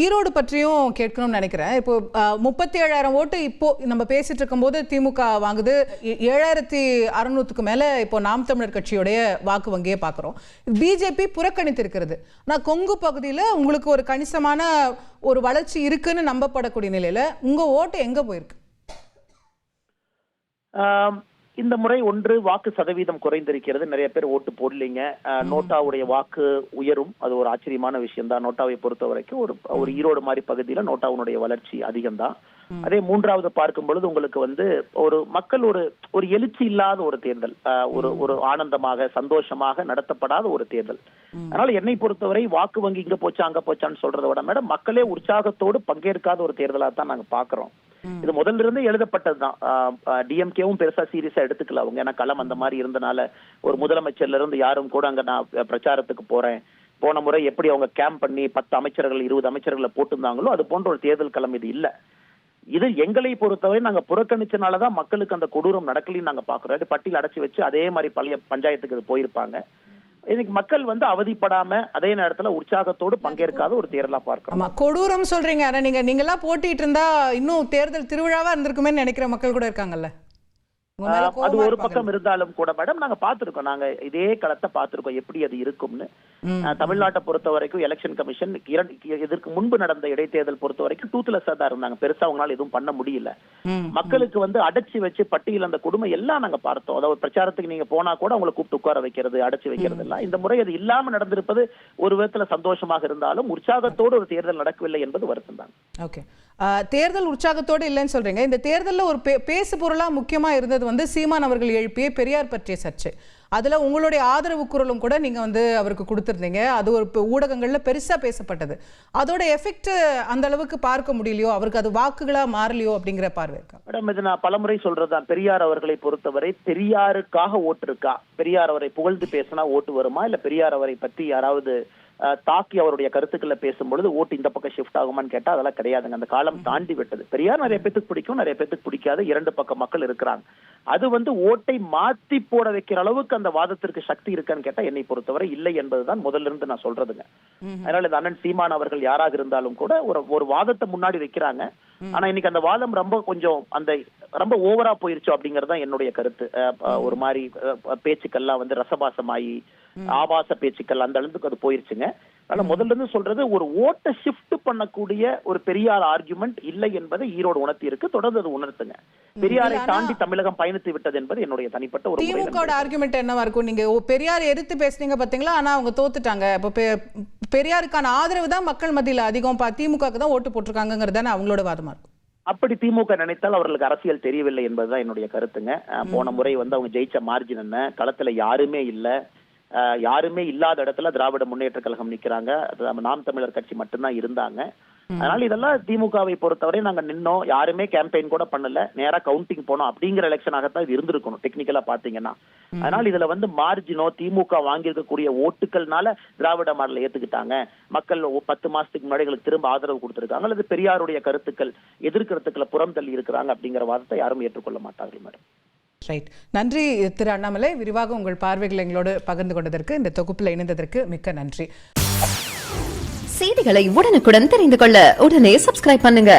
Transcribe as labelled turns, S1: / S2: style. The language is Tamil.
S1: ஈரோடு பற்றியும் கேட்கணும்னு நினைக்கிறேன். இப்போ 37,000 ஓட்டு இப்போ நம்ம பேசிட்டு இருக்கும்போது திமுக வாங்குது. 7,600க்கு மேல இப்போ நாம் தமிழர் கட்சியுடைய வாக்கு வங்கியை பார்க்குறோம். பிஜேபி புறக்கணித்திருக்கிறது. ஆனால் கொங்கு பகுதியில் உங்களுக்கு ஒரு கணிசமான ஒரு வளர்ச்சி இருக்குன்னு நம்பப்படக்கூடிய நிலையில உங்க ஓட்டு எங்க போயிருக்கு?
S2: இந்த முறை ஒன்று வாக்கு சதவீதம் குறைந்திருக்கிறது. நிறைய பேர் ஓட்டு போடலைங்க. நோட்டாவுடைய வாக்கு உயரும். அது ஒரு ஆச்சரியமான விஷயம் தான். நோட்டாவை பொறுத்த வரைக்கும் ஒரு ஈரோடு மாதிரி பகுதியில நோட்டாவுடைய வளர்ச்சி அதிகம்தான். அதே மூன்றாவது பார்க்கும் பொழுது உங்களுக்கு ஒரு மக்கள் ஒரு எழுச்சி இல்லாத ஒரு தேர்தல், ஒரு ஆனந்தமாக சந்தோஷமாக நடத்தப்படாத ஒரு தேர்தல். அதனால என்னை பொறுத்தவரை வாக்கு வங்கி இங்க போச்சா அங்க போச்சான்னு சொல்றதை விட மேடம், மக்களே உற்சாகத்தோடு பங்கேற்காத ஒரு தேர்தலா தான் நாங்க பாக்குறோம். இது முதல்ல இருந்து எழுதப்பட்டதுதான். டிஎம்கேவும் பெருசா சீரியஸா எடுத்துக்கல அவங்க. ஏன்னா களம் அந்த மாதிரி இருந்தனால ஒரு முதலமைச்சர்ல இருந்து யாரும் கூட அங்க நான் பிரச்சாரத்துக்கு போறேன், போன முறை எப்படி அவங்க கேம்ப் பண்ணி 10 அமைச்சர்கள் 20 அமைச்சர்களை போட்டிருந்தாங்களோ அது போன்ற ஒரு தேர்தல் களம் இது இல்ல. இது எங்களை பொறுத்தவரை நாங்க புறக்கணிச்சனாலதான் மக்களுக்கு அந்த கொடூரம் நடக்கலன்னு நாங்க பாக்குறோம். பட்டியல் அடைச்சு வச்சு அதே மாதிரி பழைய பஞ்சாயத்துக்கு இது போயிருப்பாங்க. இன்னைக்கு மக்கள் அவதிப்படாம அதே நேரத்துல உற்சாகத்தோடு பங்கேற்காத ஒரு தேர்தலா பார்க்கணும்.
S1: கொடூரம் சொல்றீங்க. ஆனா நீங்களா போட்டிட்டு இருந்தா இன்னும் தேர்தல் திருவிழாவா இருந்திருக்குமே நினைக்கிற மக்கள் கூட இருக்காங்கல்ல.
S2: அது ஒரு பக்கம் இருந்தாலும் கூட மேடம், நாங்க பாத்துருக்கோம். நாங்க இதே களத்தை பாத்துருக்கோம் எப்படி அது இருக்கும்னு. தமிழ்நாட்டை பொறுத்த வரைக்கும் எலெக்ஷன் கமிஷன் இதற்கு முன்பு நடந்த இடைத்தேர்தல் பொறுத்த வரைக்கும் டூத்லெஸ்ஸா தான் இருந்தாங்க. பெருசா அவங்களால எதுவும் பண்ண முடியல. மக்களுக்கு அடைச்சு வச்சு பட்டியல் அந்த கொடுமை எல்லாம் நாங்க பார்த்தோம். அதாவது பிரச்சாரத்துக்கு நீங்க போனா கூட அவங்களை கூப்பிட்டு உட்கார வைக்கிறது, அடைச்சு வைக்கிறது எல்லாம். இந்த முறை அது இல்லாம நடந்திருப்பது ஒரு விதத்துல சந்தோஷமாக இருந்தாலும் உற்சாகத்தோடு ஒரு தேர்தல் நடக்கவில்லை என்பது வருத்தம் தான்.
S1: ஓகே, தேர்தல் உற்சாகத்தோடு இல்லைன்னு சொல்றீங்க. இந்த தேர்தலில் ஒரு பேசு பொருளா முக்கியமா இருந்தது சீமான் அவர்கள் எழுப்பிய பெரியார் பற்றிய சர்ச்சை. அதுல உங்களுடைய ஆதரவு குரலும் கூட நீங்க அவருக்கு கொடுத்திருந்தீங்க. அது ஒரு ஊடகங்கள்ல பெருசா பேசப்பட்டது. அதோட எஃபெக்ட் அந்த அளவுக்கு பார்க்க முடியலையோ, அவருக்கு அது வாக்குகளா மாறலையோ அப்படிங்கிற பார்வை இருக்கா?
S2: மேடம், இது நான் பலமுறை சொல்றதுதான். பெரியார் அவர்களை பொறுத்தவரை பெரியாருக்காக ஓட்டு இருக்கா? பெரியார் அவரை புகழ்ந்து பேசினா ஓட்டு வருமா? இல்ல பெரியார் அவரை பற்றி யாராவது தாக்கி அவருடைய கருத்துக்களை பேசும்பொழுது ஓட்டு இந்த பக்கம் ஷிஃப்ட் ஆகுமான்னு கேட்டா அதெல்லாம் கிடையாதுங்க. அந்த காலம் தாண்டி விட்டது. பெரியார் நிறைய பேத்துக்கு பிடிக்கும், நிறைய பேத்துக்கு பிடிக்காது. இரண்டு பக்கம் மக்கள் இருக்கிறாங்க. அது ஓட்டை மாத்தி போட வைக்கிற அளவுக்கு அந்த வாதத்திற்கு சக்தி இருக்கான்னு கேட்டா என்னை பொறுத்தவரை இல்லை என்பதுதான் முதல்ல இருந்து நான் சொல்றதுங்க. அதனால இந்த அண்ணன் சீமான் அவர்கள் யாராக இருந்தாலும் கூட ஒரு வாதத்தை முன்னாடி வைக்கிறாங்க. ஆனா இன்னைக்கு அந்த வாதம் ரொம்ப ஓவரா போயிருச்சு அப்படிங்கறதுதான் என்னுடைய கருத்து. ஒரு மாதிரி பேச்சுக்கள்லாம் ரசபாசமாயி ஆபாச பேச்சுக்கள் அந்த அளவுக்கு அது போயிருச்சுங்க. ஆனா முதல்ல இருந்து சொல்றது ஒரு ஓட்டை ஷிஃப்ட் பண்ணக்கூடிய ஒரு பெரியார் ஆர்குமெண்ட் இல்லை என்பதை ஈரோடு உணர்த்தி இருக்கு. தொடர்ந்து அது உணர்த்துங்க. பெரியாரை தாண்டி தமிழகம் பயணித்து விட்டது என்பது என்னுடைய தனிப்பட்ட ஒரு
S1: திமுக ஆர்குமெண்ட் என்னவா இருக்கும்? நீங்க பெரியார் எதிர்த்து பேசுனீங்க பாத்தீங்களா, ஆனா அவங்க தோத்துட்டாங்க. இப்ப பெரியாருக்கான ஆதரவு தான் மக்கள் மத்தியில அதிகம், திமுகவுக்கு தான் ஓட்டு போட்டிருக்காங்கிறது அவங்களோட வாதமா இருக்கும்.
S2: அப்படி திமுக நினைத்தால் அவர்களுக்கு அரசியல் தெரியவில்லை என்பதுதான் என்னுடைய கருத்துங்க. போன முறை அவங்க ஜெயிச்ச மார்ஜின் என்ன? களத்துல யாருமே இல்ல. யாருமே இல்லாத இடத்துல திராவிட முன்னேற்ற கழகம் நிக்கிறாங்க. நாம் தமிழர் கட்சி மட்டும்தான் இருந்தாங்க. அதனால இதெல்லாம் திமுகவை பொறுத்தவரை நாங்க நின்னோம். யாருமே கேம்பெயின் கூட பண்ணல. நேரா கவுண்டிங் போனோம் அப்படிங்கிற எலெக்ஷனாகத்தான் இது இருந்திருக்கணும் டெக்னிக்கலா பாத்தீங்கன்னா. அதனால இதுல திமுக வாங்கியிருக்கக்கூடிய ஓட்டுகள்னால திராவிட மாடலை ஏத்துக்கிட்டாங்க. மக்கள் 10 மாசத்துக்கு முன்னாடி எங்களுக்கு திரும்ப ஆதரவு கொடுத்திருக்காங்க. அல்லது பெரியாருடைய கருத்துக்கள் எதிர்கருத்துக்களை புறம் தள்ளி இருக்கிறாங்க அப்படிங்கிற வாதத்தை யாரும் ஏற்றுக்கொள்ள மாட்டார்கள் மேடம்.
S1: ரைட், நன்றி திரு அண்ணாமலை. விரிவாக உங்கள் பார்வைகளை எங்களோடு பகிர்ந்து கொண்டதற்கு, இந்த தொகுப்பில் இணைந்ததற்கு மிக்க நன்றி.
S3: செய்திகளை உடனுக்குடன் தெரிந்து கொள்ள உடனே சப்ஸ்கிரைப் பண்ணுங்க.